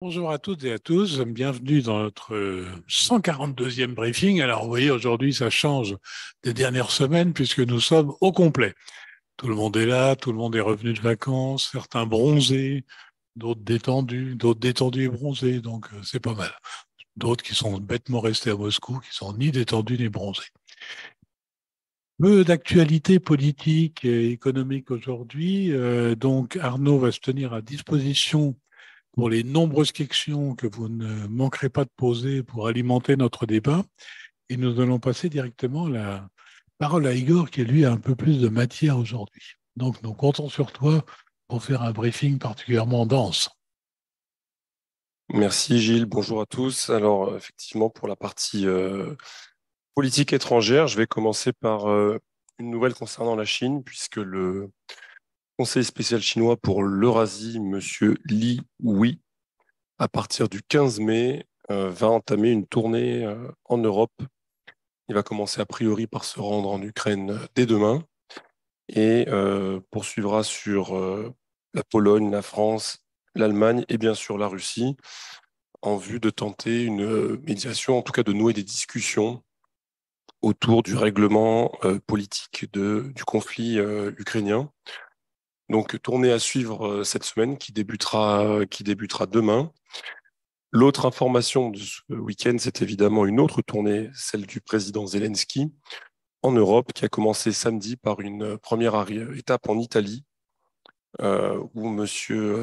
Bonjour à toutes et à tous, bienvenue dans notre 142e briefing. Alors vous voyez, aujourd'hui ça change des dernières semaines puisque nous sommes au complet. Tout le monde est là, tout le monde est revenu de vacances, certains bronzés, d'autres détendus et bronzés, donc c'est pas mal. D'autres qui sont bêtement restés à Moscou, qui sont ni détendus ni bronzés. Peu d'actualité politique et économique aujourd'hui, donc Arnaud va se tenir à disposition pour les nombreuses questions que vous ne manquerez pas de poser pour alimenter notre débat. Et nous allons passer directement la parole à Igor, qui lui a un peu plus de matière aujourd'hui. Donc nous comptons sur toi pour faire un briefing particulièrement dense. Merci Gilles, bonjour à tous. Alors effectivement, pour la partie politique étrangère, je vais commencer par une nouvelle concernant la Chine, puisque le conseiller spécial chinois pour l'Eurasie, Monsieur Li Wei, à partir du 15 mai, va entamer une tournée en Europe. Il va commencer a priori par se rendre en Ukraine dès demain et poursuivra sur la Pologne, la France, l'Allemagne et bien sûr la Russie en vue de tenter une médiation, en tout cas de nouer des discussions autour du règlement politique du conflit ukrainien. Donc, tournée à suivre cette semaine qui débutera demain. L'autre information de ce week-end, c'est évidemment une autre tournée, celle du président Zelensky en Europe, qui a commencé samedi par une première étape en Italie, où M.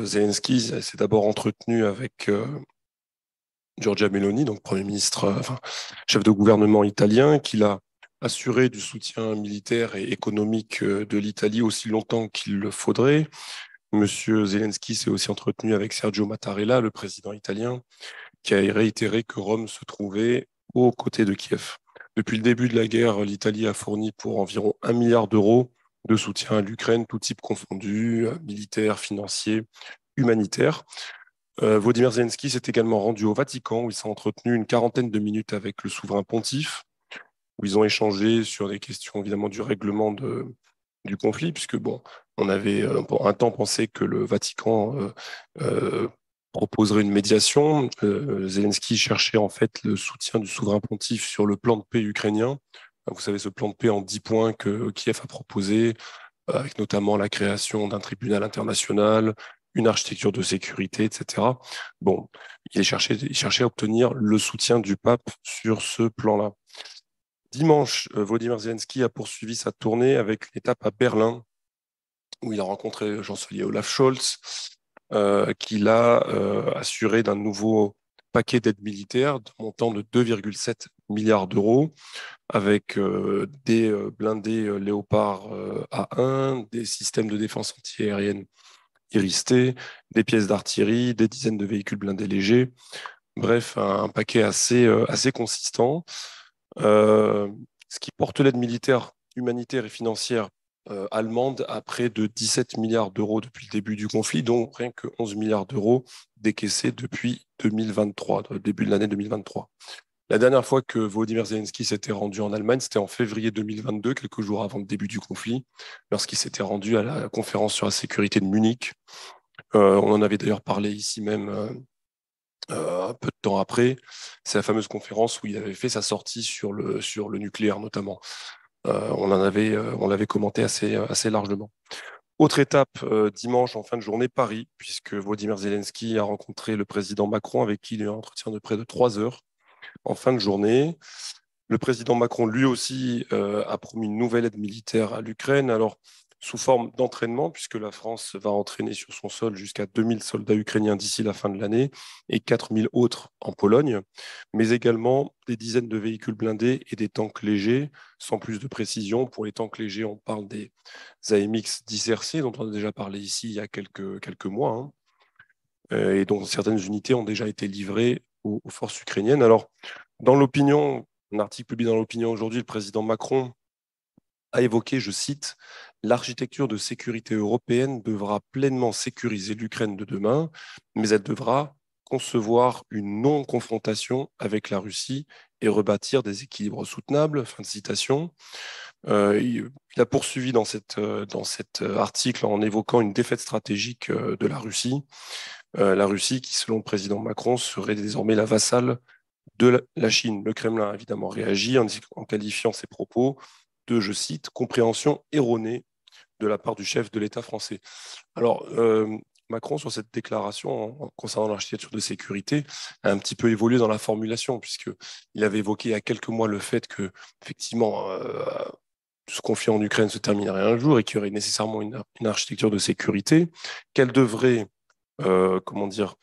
Zelensky s'est d'abord entretenu avec Giorgia Meloni, donc Premier ministre, chef de gouvernement italien, qui l'a assuré du soutien militaire et économique de l'Italie aussi longtemps qu'il le faudrait. Monsieur Zelensky s'est aussi entretenu avec Sergio Mattarella, le président italien, qui a réitéré que Rome se trouvait aux côtés de Kiev. Depuis le début de la guerre, l'Italie a fourni pour environ 1 milliard d'euros de soutien à l'Ukraine, tout type confondu, militaire, financier, humanitaire. Volodymyr Zelensky s'est également rendu au Vatican où il s'est entretenu une quarantaine de minutes avec le souverain pontife, où ils ont échangé sur des questions évidemment du règlement du conflit, puisque bon, on avait pour un temps pensé que le Vatican euh, proposerait une médiation. Zelensky cherchait en fait le soutien du souverain pontife sur le plan de paix ukrainien. Vous savez, ce plan de paix en 10 points que Kiev a proposé, avec notamment la création d'un tribunal international, une architecture de sécurité, etc. Bon, il cherchait à obtenir le soutien du pape sur ce plan-là. Dimanche, Volodymyr Zelensky a poursuivi sa tournée avec une étape à Berlin, où il a rencontré le chancelier Olaf Scholz, qui l'a assuré d'un nouveau paquet d'aide militaire d'un montant de 2,7 milliards d'euros, avec des blindés Léopard A1, des systèmes de défense antiaérienne Iris-T, des pièces d'artillerie, des dizaines de véhicules blindés légers. Bref, un paquet assez consistant. Euh, Ce qui porte l'aide militaire, humanitaire et financière allemande à près de 17 milliards d'euros depuis le début du conflit, dont rien que 11 milliards d'euros décaissés depuis 2023, le début de l'année 2023. La dernière fois que Volodymyr Zelensky s'était rendu en Allemagne, c'était en février 2022, quelques jours avant le début du conflit, lorsqu'il s'était rendu à la conférence sur la sécurité de Munich. On en avait d'ailleurs parlé ici même un peu de temps après. C'est la fameuse conférence où il avait fait sa sortie sur le nucléaire notamment. On l'avait commenté assez largement. Autre étape, dimanche en fin de journée, Paris, puisque Volodymyr Zelensky a rencontré le président Macron avec qui il a eu un entretien de près de 3 heures en fin de journée. Le président Macron, lui aussi, a promis une nouvelle aide militaire à l'Ukraine, alors sous forme d'entraînement, puisque la France va entraîner sur son sol jusqu'à 2000 soldats ukrainiens d'ici la fin de l'année et 4000 autres en Pologne, mais également des dizaines de véhicules blindés et des tanks légers, sans plus de précision. Pour les tanks légers, on parle des AMX 10RC, dont on a déjà parlé ici il y a quelques mois, hein, et dont certaines unités ont déjà été livrées aux forces ukrainiennes. Alors, dans l'opinion, un article publié dans l'opinion aujourd'hui, le président Macron a évoqué, je cite, l'architecture de sécurité européenne devra pleinement sécuriser l'Ukraine de demain, mais elle devra concevoir une non-confrontation avec la Russie et rebâtir des équilibres soutenables. Fin de citation. Il a poursuivi dans cet article en évoquant une défaite stratégique de la Russie la Russie qui, selon le président Macron, serait désormais la vassale de la Chine. Le Kremlin a évidemment réagi en qualifiant ces propos de, je cite, compréhension erronée de la part du chef de l'État français. Alors, Macron, sur cette déclaration concernant l'architecture de sécurité, a un petit peu évolué dans la formulation, puisqu'il avait évoqué il y a quelques mois le fait que, effectivement, ce conflit en Ukraine se terminerait un jour et qu'il y aurait nécessairement une architecture de sécurité, qu'elle devrait, comment dire,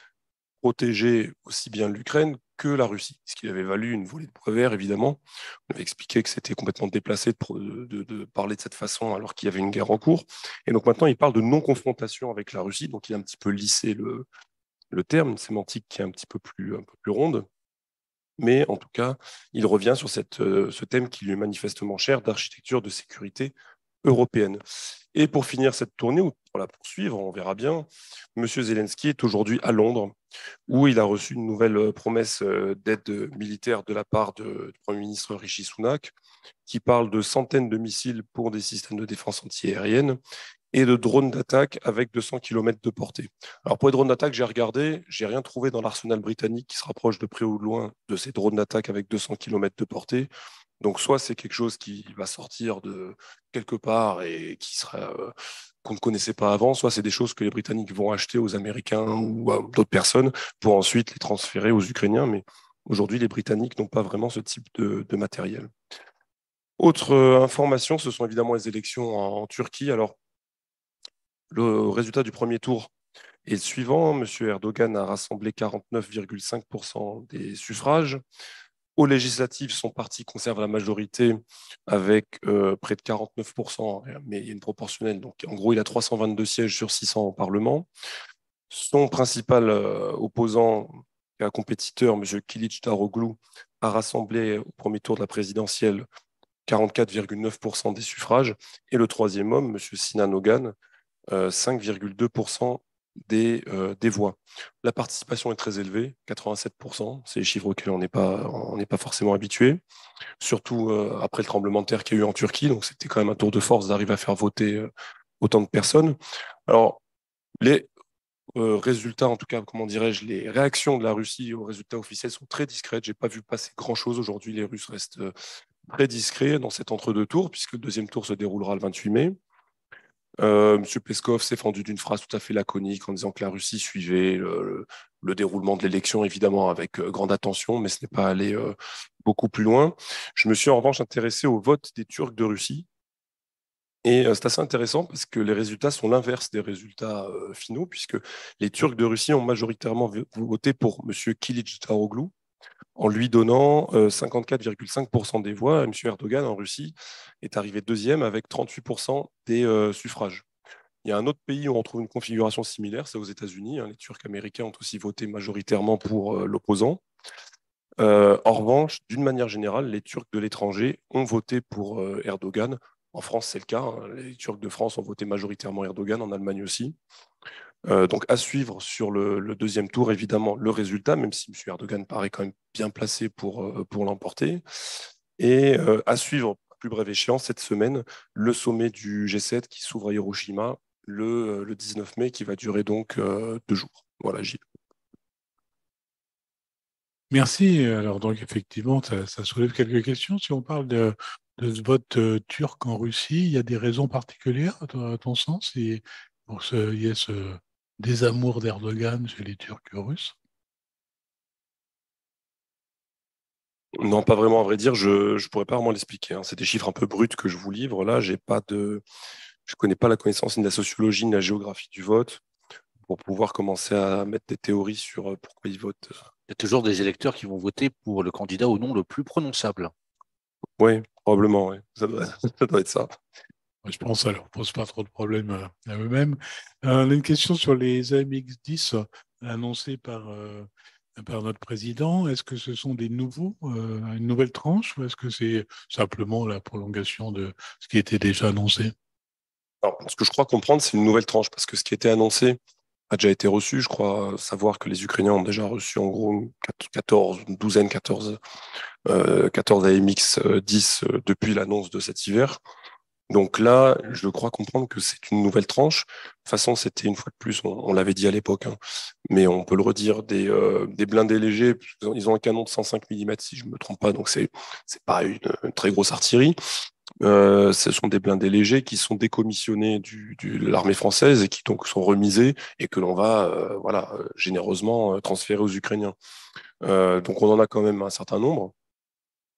protéger aussi bien l'Ukraine que la Russie, ce qui avait valu une volée de brevers, évidemment. On avait expliqué que c'était complètement déplacé de parler de cette façon alors qu'il y avait une guerre en cours. Et donc maintenant, il parle de non-confrontation avec la Russie, donc il a un petit peu lissé le terme, une sémantique qui est un peu plus ronde. Mais en tout cas, il revient sur ce thème qui lui est manifestement cher d'architecture de sécurité européenne. Et pour finir cette tournée, ou pour la poursuivre, on verra bien, M. Zelensky est aujourd'hui à Londres, où il a reçu une nouvelle promesse d'aide militaire de la part du Premier ministre Rishi Sunak, qui parle de centaines de missiles pour des systèmes de défense antiaérienne et de drones d'attaque avec 200 km de portée. Alors pour les drones d'attaque, j'ai regardé, j'ai rien trouvé dans l'arsenal britannique qui se rapproche de près ou de loin de ces drones d'attaque avec 200 km de portée. Donc soit c'est quelque chose qui va sortir de quelque part et qui sera qu'on ne connaissait pas avant, soit c'est des choses que les Britanniques vont acheter aux Américains ou à d'autres personnes pour ensuite les transférer aux Ukrainiens. Mais aujourd'hui, les Britanniques n'ont pas vraiment ce type de matériel. Autre information, ce sont évidemment les élections en Turquie. Alors, le résultat du premier tour est le suivant. M. Erdogan a rassemblé 49,5% des suffrages. Aux législatives, son parti conserve la majorité avec près de 49%, mais il y a une proportionnelle. Donc, en gros, il a 322 sièges sur 600 au Parlement. Son principal opposant, un compétiteur, M. Kilic Daroglu, a rassemblé au premier tour de la présidentielle 44,9% des suffrages. Et le troisième homme, M. Sinan Ogan, 5,2% des voix. La participation est très élevée, 87%. C'est les chiffres auxquels on n'est pas forcément habitué, surtout après le tremblement de terre qu'il y a eu en Turquie. Donc, c'était quand même un tour de force d'arriver à faire voter autant de personnes. Alors, les résultats, en tout cas, comment dirais-je, les réactions de la Russie aux résultats officiels sont très discrètes. Je n'ai pas vu passer grand-chose aujourd'hui. Les Russes restent très discrets dans cet entre-deux tours, puisque le deuxième tour se déroulera le 28 mai. M. Peskov s'est fendu d'une phrase tout à fait laconique en disant que la Russie suivait le déroulement de l'élection, évidemment, avec grande attention, mais ce n'est pas allé beaucoup plus loin. Je me suis en revanche intéressé au vote des Turcs de Russie. Et c'est assez intéressant parce que les résultats sont l'inverse des résultats finaux, puisque les Turcs de Russie ont majoritairement voté pour M. Kilic Daroglu, en lui donnant 54,5% des voix. M. Erdogan, en Russie, est arrivé deuxième avec 38% des suffrages. Il y a un autre pays où on trouve une configuration similaire, c'est aux États-Unis. Les Turcs américains ont aussi voté majoritairement pour l'opposant. En revanche, d'une manière générale, les Turcs de l'étranger ont voté pour Erdogan. En France, c'est le cas. Les Turcs de France ont voté majoritairement Erdogan, en Allemagne aussi. Donc à suivre sur le deuxième tour, évidemment, le résultat, même si M. Erdogan paraît quand même bien placé pour l'emporter. Et à suivre, à plus brève échéance, cette semaine, le sommet du G7 qui s'ouvre à Hiroshima le 19 mai, qui va durer donc 2 jours. Voilà, Gilles. Merci. Alors, donc, effectivement, ça soulève quelques questions. Si on parle de ce vote turc en Russie, il y a des raisons particulières, à ton sens, et pour qu'il y ait ce désamour d'Erdogan chez les Turcs russes? Non, pas vraiment, à vrai dire, je ne pourrais pas vraiment l'expliquer. C'est des chiffres un peu bruts que je vous livre. Là, je ne connais pas la connaissance ni de la sociologie ni de la géographie du vote pour pouvoir commencer à mettre des théories sur pourquoi ils votent. Il y a toujours des électeurs qui vont voter pour le candidat au nom le plus prononçable. Oui, probablement, ouais. Ça doit être ça. Je pense que ça ne leur pose pas trop de problèmes à eux-mêmes. On a une question sur les AMX-10 annoncés par notre président. Est-ce que ce sont des nouveaux, une nouvelle tranche, ou est-ce que c'est simplement la prolongation de ce qui était déjà annoncé? Alors, ce que je crois comprendre, c'est une nouvelle tranche, parce que ce qui était annoncé a déjà été reçu. Je crois savoir que les Ukrainiens ont déjà reçu en gros 14, une douzaine, 14 AMX 10 depuis l'annonce de cet hiver. Donc là, je crois comprendre que c'est une nouvelle tranche. De toute façon, c'était une fois de plus, on l'avait dit à l'époque, hein, mais on peut le redire, des blindés légers. Ils ont un canon de 105 mm, si je me trompe pas, donc c'est pas une très grosse artillerie. Ce sont des blindés légers qui sont décommissionnés de l'armée française et qui donc sont remisés et que l'on va généreusement transférer aux Ukrainiens. Donc on en a quand même un certain nombre.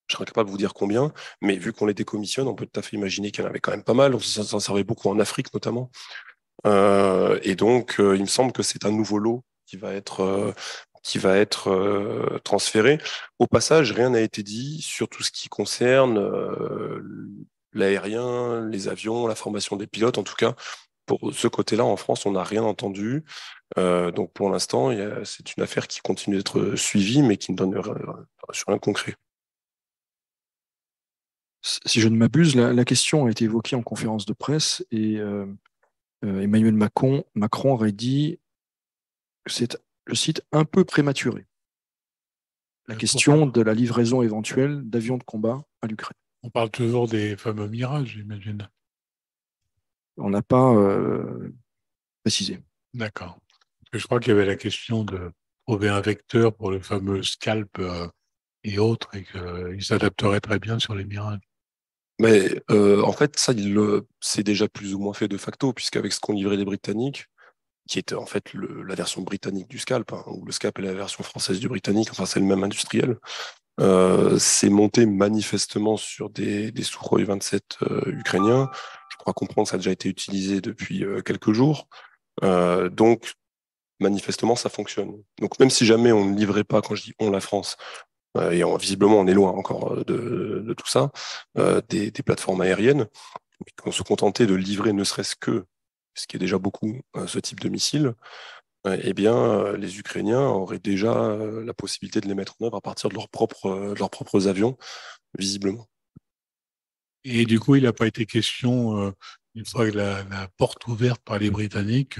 Je serais incapable de vous dire combien, mais vu qu'on les décommissionne, on peut tout à fait imaginer qu'il y en avait quand même pas mal. On s'en servait beaucoup en Afrique notamment. Et donc, il me semble que c'est un nouveau lot qui va être transféré. Au passage, rien n'a été dit sur tout ce qui concerne l'aérien, les avions, la formation des pilotes. En tout cas, pour ce côté-là, en France, on n'a rien entendu. Donc, pour l'instant, c'est une affaire qui continue d'être suivie, mais qui ne donne sur rien de concret. Si je ne m'abuse, la question a été évoquée en conférence de presse et Emmanuel Macron aurait dit que c'est, je cite, un peu prématuré. La question de la livraison éventuelle d'avions de combat à l'Ukraine. On parle toujours des fameux Mirages, j'imagine. On n'a pas précisé. D'accord. Parce que je crois qu'il y avait la question de trouver un vecteur pour le fameux Scalp et autres, et qu'il s'adapterait très bien sur les Mirages. Mais en fait, ça, c'est déjà plus ou moins fait de facto, puisqu'avec ce qu'ont livré les Britanniques, qui était en fait la version britannique du Scalp, hein, ou le Scalp est la version française du Britannique, enfin c'est le même industriel, c'est monté manifestement sur des Sukhoi 27 ukrainiens. Je crois comprendre que ça a déjà été utilisé depuis quelques jours. Donc, manifestement, ça fonctionne. Donc, même si jamais on ne livrait pas, quand je dis on, la France, et visiblement on est loin encore de tout ça, des plateformes aériennes, qu'on se contentait de livrer ne serait-ce que, ce qui est déjà beaucoup, ce type de missile, eh bien, les Ukrainiens auraient déjà la possibilité de les mettre en œuvre à partir de de leurs propres avions, visiblement. Et du coup, il n'a pas été question, une fois que la porte ouverte par les Britanniques,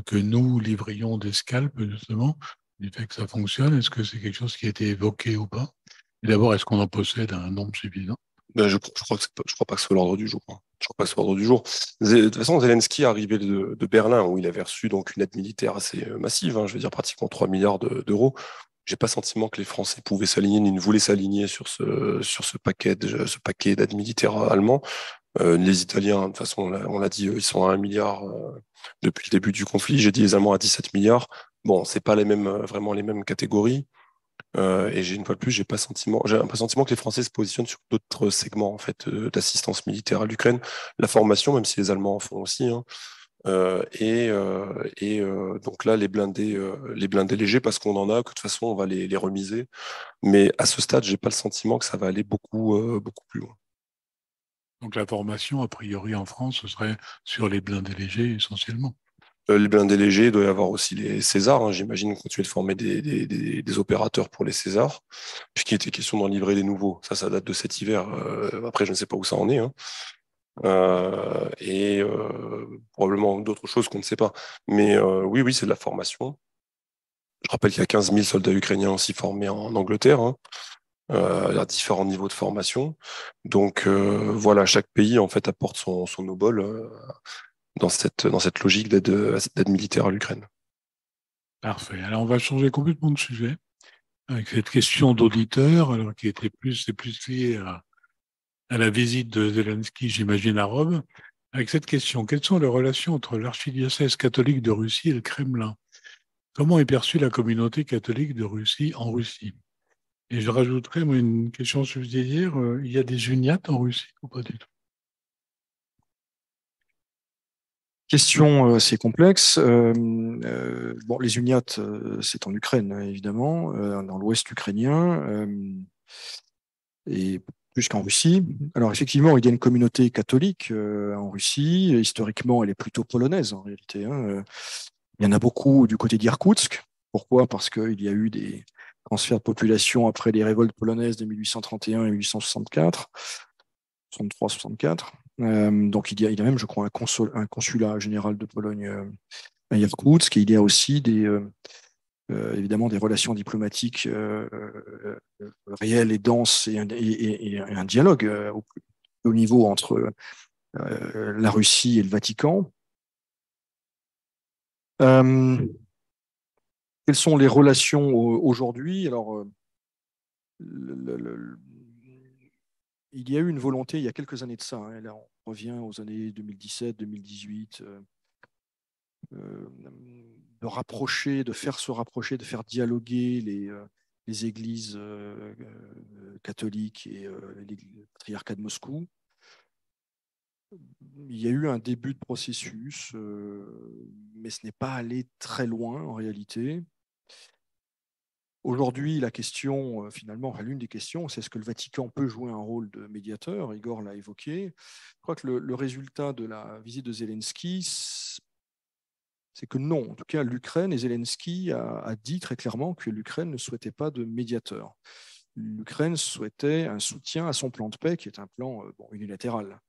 que nous livrions des scalps, justement, du fait que ça fonctionne. Est-ce que c'est quelque chose qui a été évoqué ou pas? Et d'abord, est-ce qu'on en possède un nombre suffisant? Ben, je crois pas que ce soit l'ordre du jour, hein. Je crois pas que ce soit l'ordre du jour. De toute façon, Zelensky est arrivé de Berlin, où il avait reçu donc une aide militaire assez massive, hein, je veux dire pratiquement 3 milliards d'euros. J'ai pas sentiment que les Français pouvaient s'aligner, ni ne voulaient s'aligner sur ce paquet d'aide militaire allemand. Les Italiens, de toute façon, on l'a dit, ils sont à 1 milliard depuis le début du conflit. J'ai dit les Allemands à 17 milliards. Bon, c'est pas vraiment les mêmes catégories. Et une fois de plus, j'ai un sentiment que les Français se positionnent sur d'autres segments en fait d'assistance militaire à l'Ukraine, la formation, même si les Allemands en font aussi, hein. Donc là, les blindés légers, parce qu'on en a, que de toute façon, on va les remiser. Mais à ce stade, j'ai pas le sentiment que ça va aller beaucoup plus loin. Donc la formation, a priori en France, ce serait sur les blindés légers essentiellement. Les blindés légers, il doit y avoir aussi les Césars, hein. J'imagine continuer de former des opérateurs pour les Césars, puisqu'il était question d'en livrer des nouveaux. Ça date de cet hiver. Après, je ne sais pas où ça en est, hein. Probablement d'autres choses qu'on ne sait pas. Mais oui, c'est de la formation. Je rappelle qu'il y a 15 000 soldats ukrainiens aussi formés en Angleterre, hein, à différents niveaux de formation. Donc voilà, chaque pays en fait apporte son obol dans cette logique d'aide militaire à l'Ukraine. Parfait. Alors on va changer complètement de sujet avec cette question d'auditeur, alors c'est plus lié à la visite de Zelensky, j'imagine, à Rome, avec cette question. Quelles sont les relations entre l'archidiocèse catholique de Russie et le Kremlin? Comment est perçue la communauté catholique de Russie en Russie? Et je rajouterais, moi, une question subsidiaire. Il y a des uniates en Russie ou pas du tout? Question assez complexe. Bon, les uniates, c'est en Ukraine, hein, évidemment, dans l'ouest ukrainien, et plus qu'en Russie. Alors, effectivement, il y a une communauté catholique en Russie. Historiquement, elle est plutôt polonaise, en réalité, hein. Il y en a beaucoup du côté d'Irkoutsk. Pourquoi? Parce qu'il y a eu des transferts de population après les révoltes polonaises de 1831 et 1864, 63-64. Donc, il y a même, je crois, un consulat général de Pologne à Irkoutsk. Et il y a aussi évidemment des relations diplomatiques réelles et denses et un dialogue au niveau entre la Russie et le Vatican. Quelles sont les relations aujourd'hui? Alors, il y a eu une volonté il y a quelques années de ça, hein, là on revient aux années 2017, 2018, de rapprocher, de faire se rapprocher, de faire dialoguer les églises catholiques et le patriarcat de Moscou. Il y a eu un début de processus, mais ce n'est pas allé très loin en réalité. Aujourd'hui, la question, finalement, enfin, l'une des questions, c'est est-ce que le Vatican peut jouer un rôle de médiateur? Igor l'a évoqué. Je crois que le résultat de la visite de Zelensky, c'est que non. En tout cas, l'Ukraine, et Zelensky a dit très clairement que l'Ukraine ne souhaitait pas de médiateur. L'Ukraine souhaitait un soutien à son plan de paix, qui est un plan unilatéral.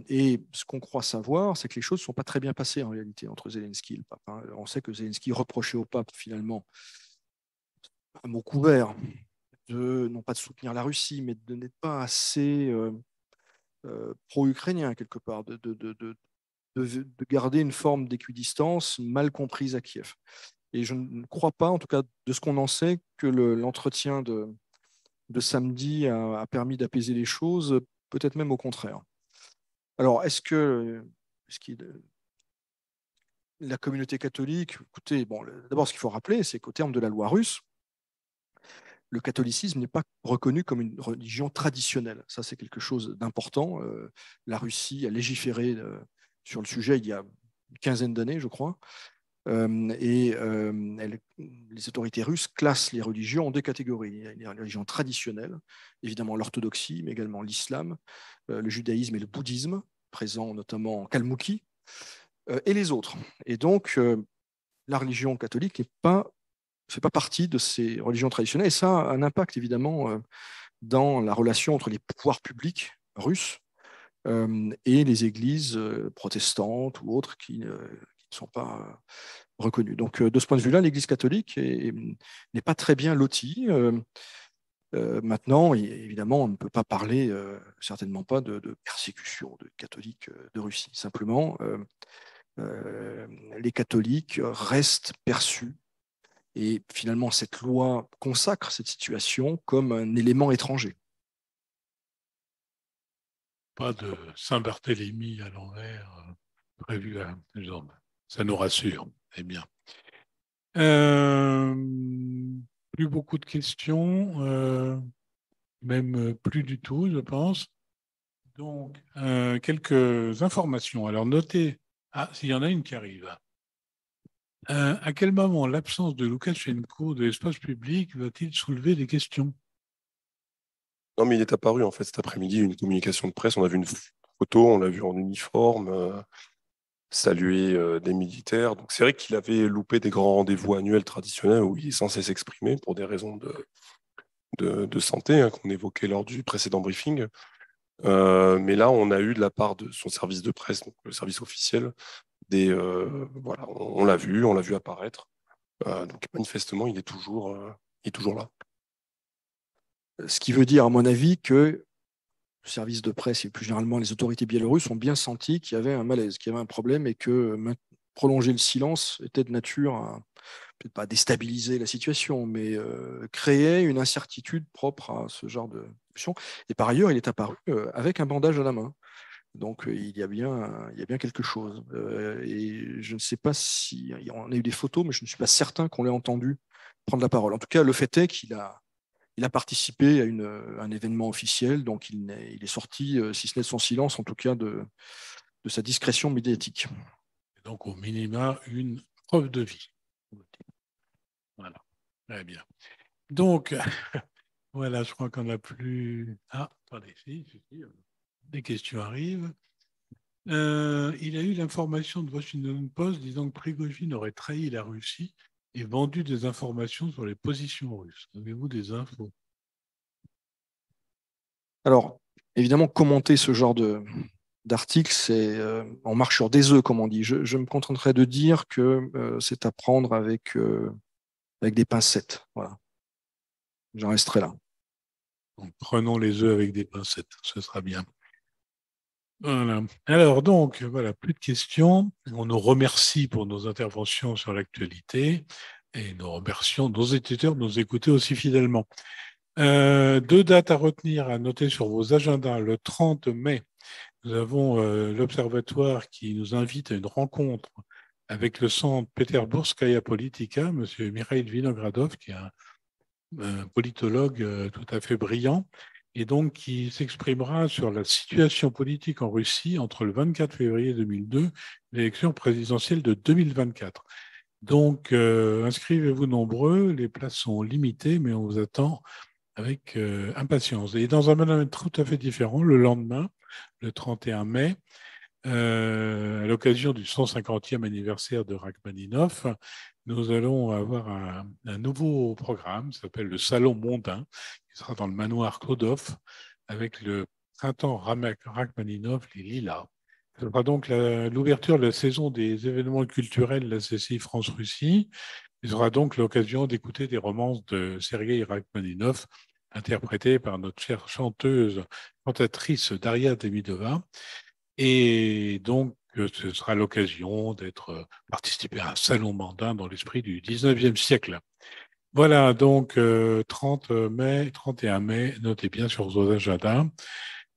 Et ce qu'on croit savoir, c'est que les choses ne sont pas très bien passées en réalité entre Zelensky et le pape, hein. On sait que Zelensky reprochait au pape finalement, à mot couvert, non pas de soutenir la Russie, mais de n'être pas assez pro-ukrainien quelque part, de garder une forme d'équidistance mal comprise à Kiev. Et je ne crois pas, en tout cas de ce qu'on en sait, que l'entretien de samedi a permis d'apaiser les choses, peut-être même au contraire. Alors, la communauté catholique, écoutez, bon, d'abord, ce qu'il faut rappeler, c'est qu'au terme de la loi russe, le catholicisme n'est pas reconnu comme une religion traditionnelle. Ça, c'est quelque chose d'important. La Russie a légiféré sur le sujet il y a une quinzaine d'années, je crois. Les autorités russes classent les religions en deux catégories. Il y a les religions traditionnelles, évidemment l'orthodoxie, mais également l'islam, le judaïsme et le bouddhisme, présents notamment en Kalmoukie, et les autres. Et donc, la religion catholique ne fait pas partie de ces religions traditionnelles. Et ça a un impact, évidemment, dans la relation entre les pouvoirs publics russes et les églises protestantes ou autres qui ne sont pas reconnues. Donc, de ce point de vue-là, l'Église catholique n'est pas très bien lotie. Maintenant, évidemment, on ne peut pas parler, certainement pas, de persécution de catholiques de Russie. Simplement, les catholiques restent perçus, et finalement, cette loi consacre cette situation comme un élément étranger. Pas de Saint-Barthélemy à l'envers prévu à Jambes. Ça nous rassure. Eh bien. Plus beaucoup de questions, même plus du tout, je pense. Donc, quelques informations. Alors, notez, s'il y en a une qui arrive. À quel moment l'absence de Loukachenko de l'espace public va-t-il soulever des questions? Non, mais il est apparu en fait cet après-midi, une communication de presse. On a vu une photo, on l'a vu en uniforme, saluer des militaires. Donc c'est vrai qu'il avait loupé des grands rendez-vous annuels traditionnels où il est censé s'exprimer pour des raisons de santé, hein, qu'on évoquait lors du précédent briefing. Mais là, on a eu de la part de son service de presse, donc le service officiel, voilà, on l'a vu apparaître. Donc manifestement, il est toujours là. Ce qui veut dire, à mon avis, que le service de presse et plus généralement les autorités biélorusses ont bien senti qu'il y avait un malaise, qu'il y avait un problème et que prolonger le silence était de nature à, peut-être pas déstabiliser la situation, mais créer une incertitude propre à ce genre de situation. Et par ailleurs, il est apparu avec un bandage à la main. Donc, il y a bien quelque chose. Et je ne sais pas si on a eu des photos, mais je ne suis pas certain qu'on l'ait entendu prendre la parole. En tout cas, le fait est qu'il a participé à un événement officiel, donc il est sorti, si ce n'est de son silence, en tout cas de sa discrétion médiatique. Donc, au minima, une preuve de vie. Voilà, très bien. Donc, voilà, je crois qu'on n'a plus... attendez, des questions arrivent. Il a eu l'information de Washington Post disant que Prigojine aurait trahi la Russie et vendu des informations sur les positions russes. Avez-vous des infos? Alors, évidemment, commenter ce genre d'article, on marche sur des œufs, comme on dit. Je me contenterai de dire que c'est à prendre avec des pincettes. Voilà. J'en resterai là. Donc, prenons les œufs avec des pincettes, ce sera bien. Voilà. Alors donc, voilà, plus de questions. On nous remercie pour nos interventions sur l'actualité et nous remercions nos éditeurs de nous écouter aussi fidèlement. Deux dates à retenir, à noter sur vos agendas. Le 30 mai, nous avons l'Observatoire qui nous invite à une rencontre avec le Centre Peterburgskaya Politika, M. Mikhail Vinogradov, qui est un politologue tout à fait brillant, et donc qui s'exprimera sur la situation politique en Russie entre le 24 février 2002 et l'élection présidentielle de 2024. Donc, inscrivez-vous nombreux, les places sont limitées, mais on vous attend avec impatience. Et dans un domaine tout à fait différent, le lendemain, le 31 mai, à l'occasion du 150e anniversaire de Rachmaninov, nous allons avoir un nouveau programme qui s'appelle le Salon mondain, qui sera dans le manoir Klodov, avec le printemps Rachmaninov, les Lilas. Ce sera donc l'ouverture de la saison des événements culturels de la CCI France-Russie. Il sera donc l'occasion d'écouter des romances de Sergei Rachmaninov, interprétées par notre chère chanteuse, cantatrice Daria Demidova. Et donc, ce sera l'occasion d'être participer à un salon mondain dans l'esprit du 19e siècle. Voilà, donc 30 mai, 31 mai, notez bien sur vos agendas.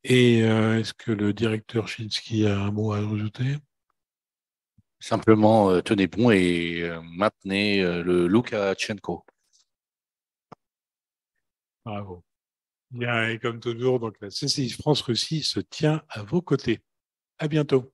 Et est-ce que le directeur Chinsky a un mot à ajouter? Simplement, tenez bon et maintenez le Loukachenko. Bravo. Bien, et comme toujours, donc la CCI France-Russie se tient à vos côtés. À bientôt.